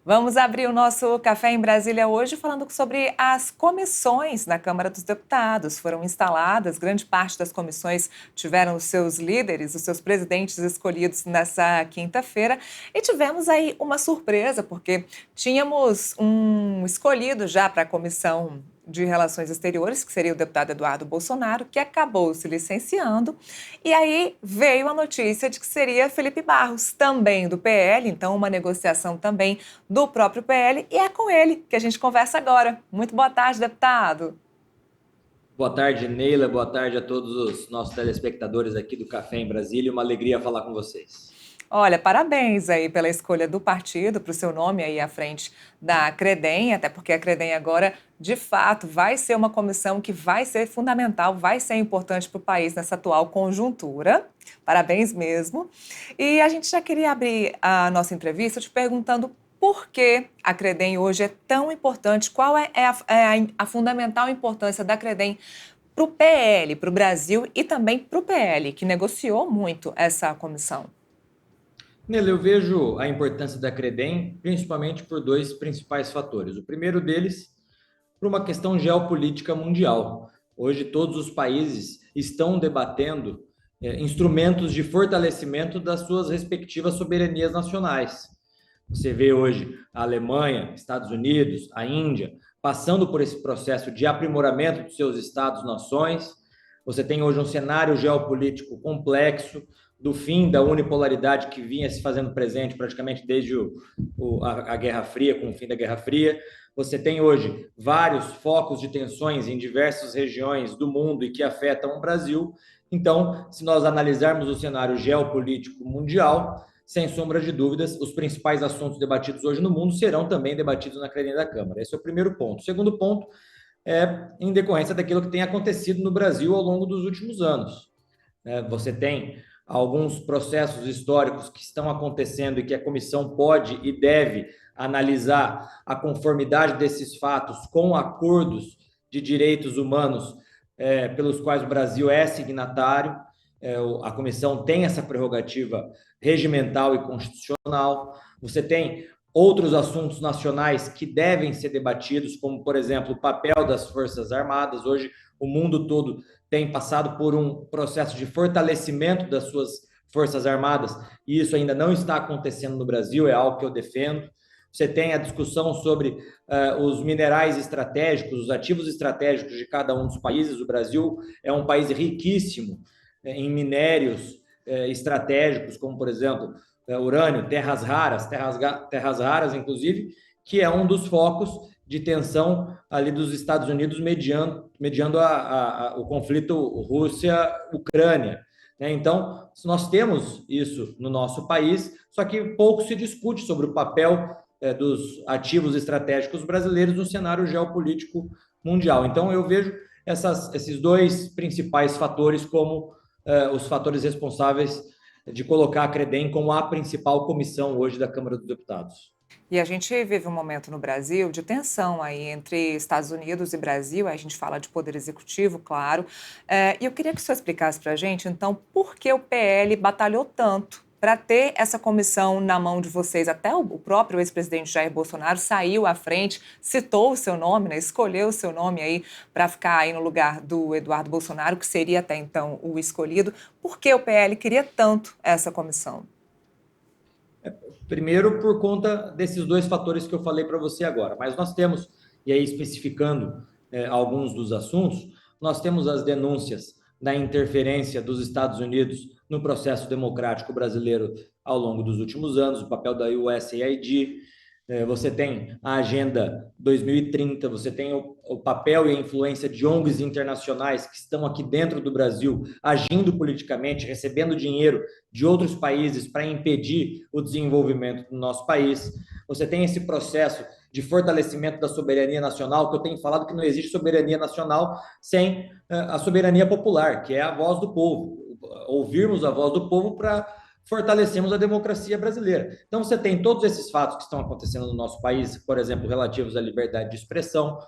Vamos abrir o nosso Café em Brasília hoje falando sobre as comissões na Câmara dos Deputados. Foram instaladas, grande parte das comissões tiveram os seus líderes, os seus presidentes escolhidos nessa quinta-feira. E tivemos aí uma surpresa, porque tínhamos um escolhido já para a Comissão de Relações Exteriores, que seria o deputado Eduardo Bolsonaro, que acabou se licenciando. E aí veio a notícia de que seria Felipe Barros, também do PL, então uma negociação também do próprio PL, e é com ele que a gente conversa agora. Muito boa tarde, deputado. Boa tarde, Neila. Boa tarde a todos os nossos telespectadores aqui do Café em Brasília. Uma alegria falar com vocês. Olha, parabéns aí pela escolha do partido, para o seu nome aí à frente da Credem, até porque a Credem agora, de fato, vai ser uma comissão que vai ser fundamental, vai ser importante para o país nessa atual conjuntura. Parabéns mesmo. E a gente já queria abrir a nossa entrevista te perguntando por que a Credem hoje é tão importante, qual é a fundamental importância da Credem para o PL, para o Brasil e também para o PL, que negociou muito essa comissão. Neila, eu vejo a importância da Credem principalmente por dois principais fatores. O primeiro deles, por uma questão geopolítica mundial. Hoje, todos os países estão debatendo instrumentos de fortalecimento das suas respectivas soberanias nacionais. Você vê hoje a Alemanha, Estados Unidos, a Índia passando por esse processo de aprimoramento dos seus estados-nações. Você tem hoje um cenário geopolítico complexo do fim da unipolaridade que vinha se fazendo presente praticamente desde a Guerra Fria, com o fim da Guerra Fria. Você tem hoje vários focos de tensões em diversas regiões do mundo e que afetam o Brasil. Então, se nós analisarmos o cenário geopolítico mundial, sem sombra de dúvidas, os principais assuntos debatidos hoje no mundo serão também debatidos na Credem da Câmara. Esse é o primeiro ponto. O segundo ponto é em decorrência daquilo que tem acontecido no Brasil ao longo dos últimos anos. Você tem alguns processos históricos que estão acontecendo e que a comissão pode e deve analisar a conformidade desses fatos com acordos de direitos humanos pelos quais o Brasil é signatário. A comissão tem essa prerrogativa regimental e constitucional. Você tem outros assuntos nacionais que devem ser debatidos, como, por exemplo, o papel das Forças Armadas. Hoje, o mundo todo tem passado por um processo de fortalecimento das suas Forças Armadas, e isso ainda não está acontecendo no Brasil, é algo que eu defendo. Você tem a discussão sobre os minerais estratégicos, os ativos estratégicos de cada um dos países. O Brasil é um país riquíssimo em minérios estratégicos, como, por exemplo, urânio, terras raras, inclusive, que é um dos focos de tensão ali dos Estados Unidos mediando o conflito Rússia-Ucrânia. Então, nós temos isso no nosso país, só que pouco se discute sobre o papel dos ativos estratégicos brasileiros no cenário geopolítico mundial. Então, eu vejo esses dois principais fatores como os fatores responsáveis de colocar a Credem como a principal comissão hoje da Câmara dos Deputados. E a gente vive um momento no Brasil de tensão aí entre Estados Unidos e Brasil, aí a gente fala de poder executivo, claro. E eu queria que o senhor explicasse para a gente, então, por que o PL batalhou tanto para ter essa comissão na mão de vocês? Até o próprio ex-presidente Jair Bolsonaro saiu à frente, citou o seu nome, né, escolheu o seu nome aí para ficar aí no lugar do Eduardo Bolsonaro, que seria até então o escolhido. Por que o PL queria tanto essa comissão? Primeiro, por conta desses dois fatores que eu falei para você agora. Mas nós temos, e aí especificando alguns dos assuntos, nós temos as denúncias da interferência dos Estados Unidos no processo democrático brasileiro ao longo dos últimos anos, o papel da USAID. Você tem a Agenda 2030, você tem o papel e a influência de ONGs internacionais que estão aqui dentro do Brasil, agindo politicamente, recebendo dinheiro de outros países para impedir o desenvolvimento do nosso país. Você tem esse processo de fortalecimento da soberania nacional, que eu tenho falado que não existe soberania nacional sem a soberania popular, que é a voz do povo. Ouvirmos a voz do povo para fortalecemos a democracia brasileira. Então, você tem todos esses fatos que estão acontecendo no nosso país, por exemplo, relativos à liberdade de expressão,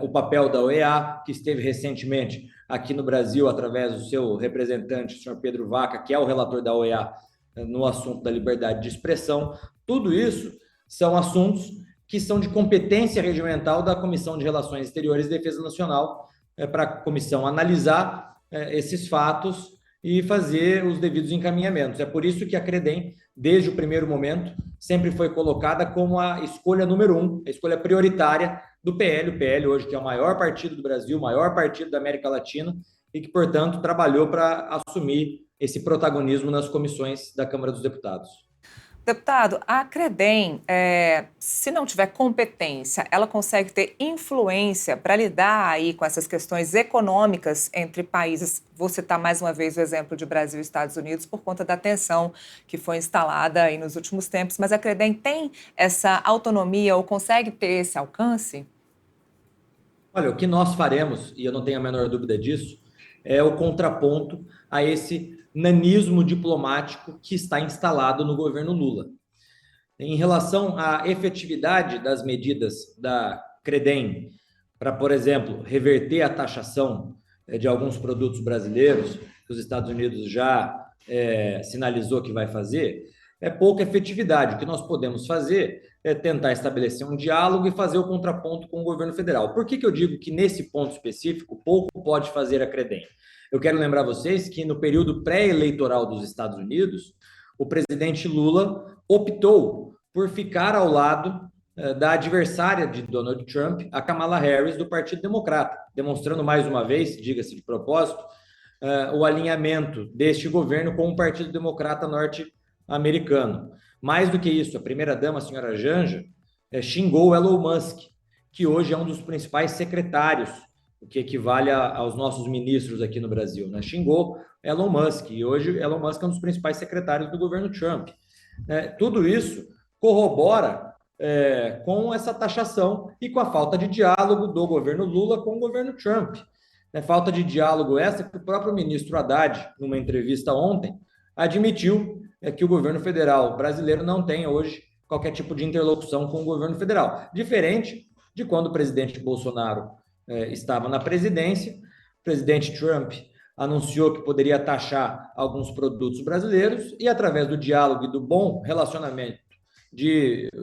o papel da OEA, que esteve recentemente aqui no Brasil, através do seu representante, o senhor Pedro Vaca, que é o relator da OEA no assunto da liberdade de expressão. Tudo isso são assuntos que são de competência regimental da Comissão de Relações Exteriores e Defesa Nacional, para a comissão analisar esses fatos e fazer os devidos encaminhamentos. É por isso que a CREDEM, desde o primeiro momento, sempre foi colocada como a escolha número um, a escolha prioritária do PL. O PL hoje que é o maior partido do Brasil, o maior partido da América Latina, e que, portanto, trabalhou para assumir esse protagonismo nas comissões da Câmara dos Deputados. Deputado, a CREDEM, se não tiver competência, ela consegue ter influência para lidar aí com essas questões econômicas entre países? Vou citar mais uma vez o exemplo de Brasil e Estados Unidos por conta da tensão que foi instalada aí nos últimos tempos, mas a CREDEM tem essa autonomia ou consegue ter esse alcance? Olha, o que nós faremos, e eu não tenho a menor dúvida disso, é o contraponto a esse nanismo diplomático que está instalado no governo Lula. Em relação à efetividade das medidas da CREDEM para, por exemplo, reverter a taxação de alguns produtos brasileiros, que os Estados Unidos já sinalizou que vai fazer, é pouca efetividade. O que nós podemos fazer é tentar estabelecer um diálogo e fazer o contraponto com o governo federal. Por que eu digo que nesse ponto específico pouco pode fazer a CREDEM? Eu quero lembrar vocês que no período pré-eleitoral dos Estados Unidos, o presidente Lula optou por ficar ao lado da adversária de Donald Trump, a Kamala Harris, do Partido Democrata, demonstrando mais uma vez, diga-se de propósito, o alinhamento deste governo com o Partido Democrata norte-americano. Mais do que isso, a primeira-dama, a senhora Janja, xingou Elon Musk, que hoje é um dos principais secretários, o que equivale aos nossos ministros aqui no Brasil, né? Xingou Elon Musk, e hoje Elon Musk é um dos principais secretários do governo Trump. Tudo isso corrobora com essa taxação e com a falta de diálogo do governo Lula com o governo Trump. Falta de diálogo essa que o próprio ministro Haddad, numa entrevista ontem, admitiu que o governo federal brasileiro não tem hoje qualquer tipo de interlocução com o governo federal. Diferente de quando o presidente Bolsonaro estava na presidência, o presidente Trump anunciou que poderia taxar alguns produtos brasileiros e, através do diálogo e do bom relacionamento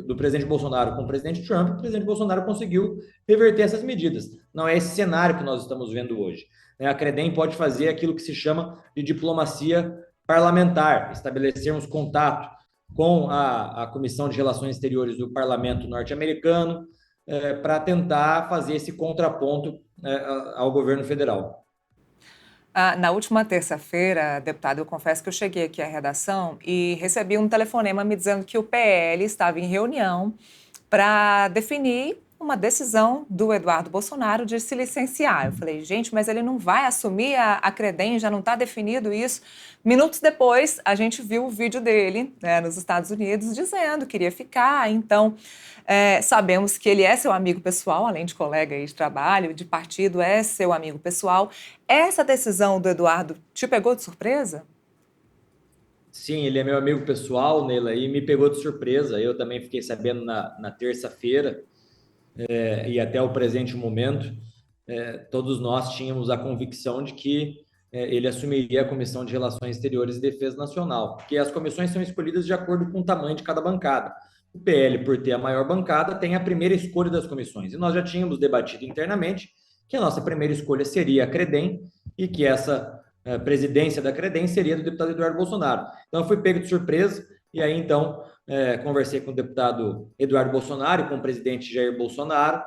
do presidente Bolsonaro com o presidente Trump, o presidente Bolsonaro conseguiu reverter essas medidas. Não é esse cenário que nós estamos vendo hoje. A CREDEM pode fazer aquilo que se chama de diplomacia parlamentar, estabelecermos contato com a Comissão de Relações Exteriores do Parlamento norte-americano para tentar fazer esse contraponto ao governo federal. Na última terça-feira, deputado, eu confesso que eu cheguei aqui à redação e recebi um telefonema me dizendo que o PL estava em reunião para definir uma decisão do Eduardo Bolsonaro de se licenciar. Eu falei, gente, mas ele não vai assumir a CREDEM, já não está definido isso. Minutos depois, a gente viu o vídeo dele nos Estados Unidos dizendo que iria ficar. Então, sabemos que ele é seu amigo pessoal, além de colega aí de trabalho, de partido, é seu amigo pessoal. Essa decisão do Eduardo te pegou de surpresa? Sim, ele é meu amigo pessoal, Neila, e me pegou de surpresa. Eu também fiquei sabendo na terça-feira, e até o presente momento, todos nós tínhamos a convicção de que ele assumiria a Comissão de Relações Exteriores e Defesa Nacional, porque as comissões são escolhidas de acordo com o tamanho de cada bancada. O PL, por ter a maior bancada, tem a primeira escolha das comissões, e nós já tínhamos debatido internamente que a nossa primeira escolha seria a CREDEM e que essa presidência da CREDEM seria do deputado Eduardo Bolsonaro. Então, eu fui pego de surpresa, e aí, então, conversei com o deputado Eduardo Bolsonaro e com o presidente Jair Bolsonaro,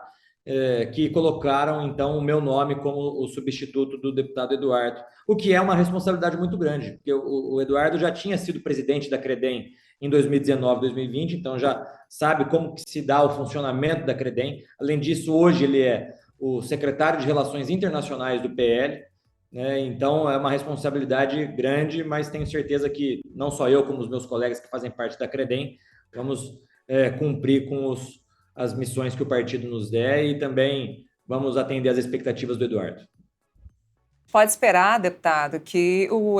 que colocaram, então, o meu nome como o substituto do deputado Eduardo, o que é uma responsabilidade muito grande, porque o Eduardo já tinha sido presidente da CREDEM em 2019, 2020, então já sabe como que se dá o funcionamento da CREDEM. Além disso, hoje ele é o secretário de Relações Internacionais do PL, então é uma responsabilidade grande, mas tenho certeza que não só eu, como os meus colegas que fazem parte da CREDEM, vamos cumprir com as missões que o partido nos der e também vamos atender às expectativas do Eduardo. Pode esperar, deputado, que o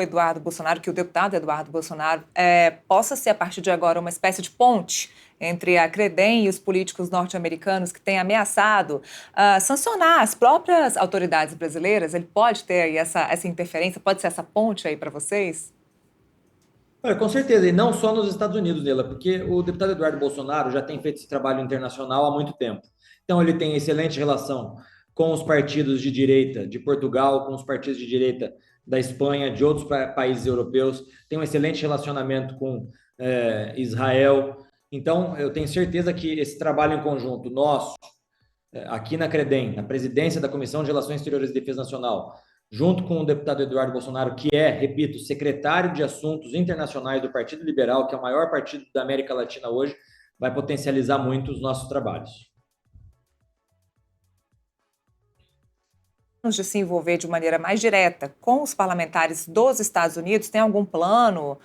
deputado Eduardo Bolsonaro possa ser, a partir de agora, uma espécie de ponte entre a CREDEM e os políticos norte-americanos que têm ameaçado sancionar as próprias autoridades brasileiras? Ele pode ter aí essa interferência, pode ser essa ponte aí para vocês? Olha, com certeza, e não só nos Estados Unidos, Nela, porque o deputado Eduardo Bolsonaro já tem feito esse trabalho internacional há muito tempo. Então, ele tem excelente relação com os partidos de direita de Portugal, com os partidos de direita da Espanha, de outros países europeus, tem um excelente relacionamento com Israel. Então, eu tenho certeza que esse trabalho em conjunto, nosso, aqui na CREDEM, na presidência da Comissão de Relações Exteriores e Defesa Nacional, junto com o deputado Eduardo Bolsonaro, que é, repito, secretário de Assuntos Internacionais do Partido Liberal, que é o maior partido da América Latina hoje, vai potencializar muito os nossos trabalhos. De se envolver de maneira mais direta com os parlamentares dos Estados Unidos? Tem algum plano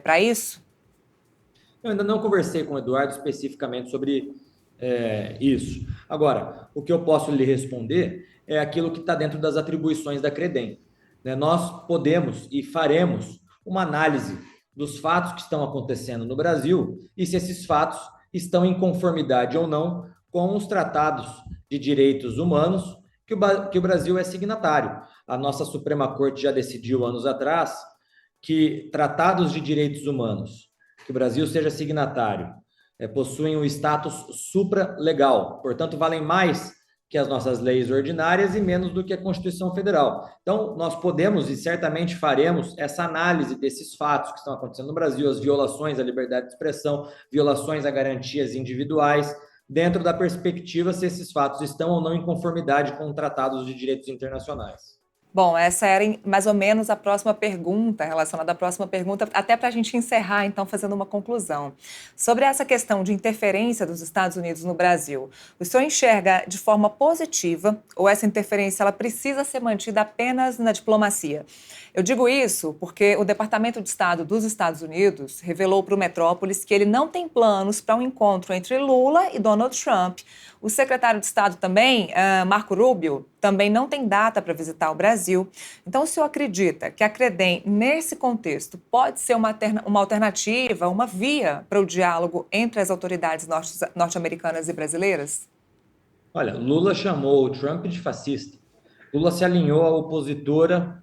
para isso? Eu ainda não conversei com o Eduardo especificamente sobre isso. Agora, o que eu posso lhe responder é aquilo que está dentro das atribuições da CREDEM. Né? Nós podemos e faremos uma análise dos fatos que estão acontecendo no Brasil e se esses fatos estão em conformidade ou não com os tratados de direitos humanos que o Brasil é signatário. A nossa Suprema Corte já decidiu anos atrás que tratados de direitos humanos que o Brasil seja signatário possuem o status supralegal, portanto, valem mais que as nossas leis ordinárias e menos do que a Constituição Federal. Então, nós podemos e certamente faremos essa análise desses fatos que estão acontecendo no Brasil, as violações à liberdade de expressão, violações a garantias individuais, dentro da perspectiva se esses fatos estão ou não em conformidade com tratados de direitos internacionais. Bom, essa era mais ou menos a próxima pergunta, relacionada à próxima pergunta, até para a gente encerrar, então, fazendo uma conclusão. Sobre essa questão de interferência dos Estados Unidos no Brasil, o senhor enxerga de forma positiva ou essa interferência ela precisa ser mantida apenas na diplomacia? Eu digo isso porque o Departamento de Estado dos Estados Unidos revelou para o Metrópolis que ele não tem planos para um encontro entre Lula e Donald Trump. O secretário de Estado também, Marco Rubio, também não tem data para visitar o Brasil. Então, o senhor acredita que a CREDEM, nesse contexto, pode ser uma alternativa, uma via para o diálogo entre as autoridades norte-americanas e brasileiras? Olha, Lula chamou o Trump de fascista. Lula se alinhou à opositora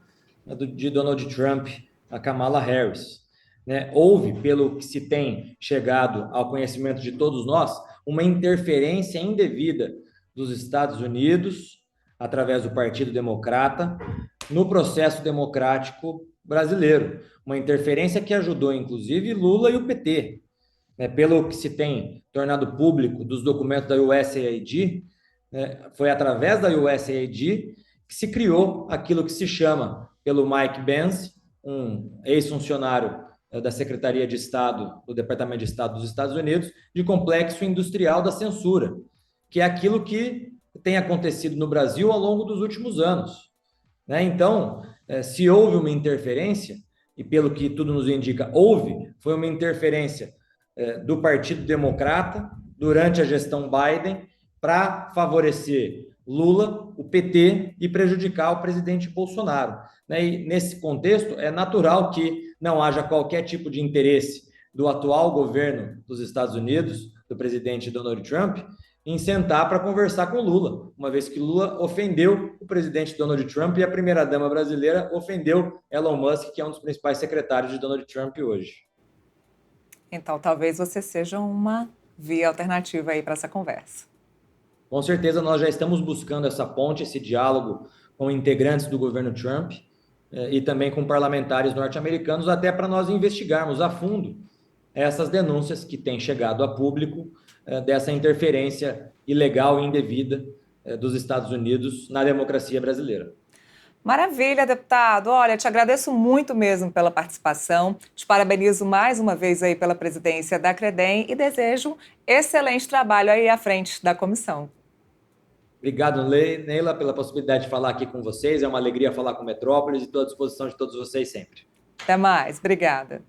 de Donald Trump, a Kamala Harris. Né? Houve, pelo que se tem chegado ao conhecimento de todos nós, uma interferência indevida dos Estados Unidos, através do Partido Democrata, no processo democrático brasileiro. Uma interferência que ajudou, inclusive, Lula e o PT. Né? Pelo que se tem tornado público dos documentos da USAID, né? Foi através da USAID que se criou aquilo que se chama, pelo Mike Pence, um ex-funcionário da Secretaria de Estado, do Departamento de Estado dos Estados Unidos, de complexo industrial da censura, que é aquilo que tem acontecido no Brasil ao longo dos últimos anos. Né? Então, se houve uma interferência, e pelo que tudo nos indica, foi uma interferência do Partido Democrata durante a gestão Biden para favorecer Lula, o PT e prejudicar o presidente Bolsonaro. Né? E nesse contexto, é natural que não haja qualquer tipo de interesse do atual governo dos Estados Unidos, do presidente Donald Trump, em sentar para conversar com Lula, uma vez que Lula ofendeu o presidente Donald Trump e a primeira-dama brasileira ofendeu Elon Musk, que é um dos principais secretários de Donald Trump hoje. Então, talvez você seja uma via alternativa aí para essa conversa. Com certeza, nós já estamos buscando essa ponte, esse diálogo com integrantes do governo Trump e também com parlamentares norte-americanos, até para nós investigarmos a fundo essas denúncias que têm chegado a público dessa interferência ilegal e indevida dos Estados Unidos na democracia brasileira. Maravilha, deputado. Olha, te agradeço muito mesmo pela participação. Te parabenizo mais uma vez aí pela presidência da CREDEM e desejo um excelente trabalho aí à frente da comissão. Obrigado, Neila, pela possibilidade de falar aqui com vocês. É uma alegria falar com Metrópolis e estou à disposição de todos vocês sempre. Até mais. Obrigada.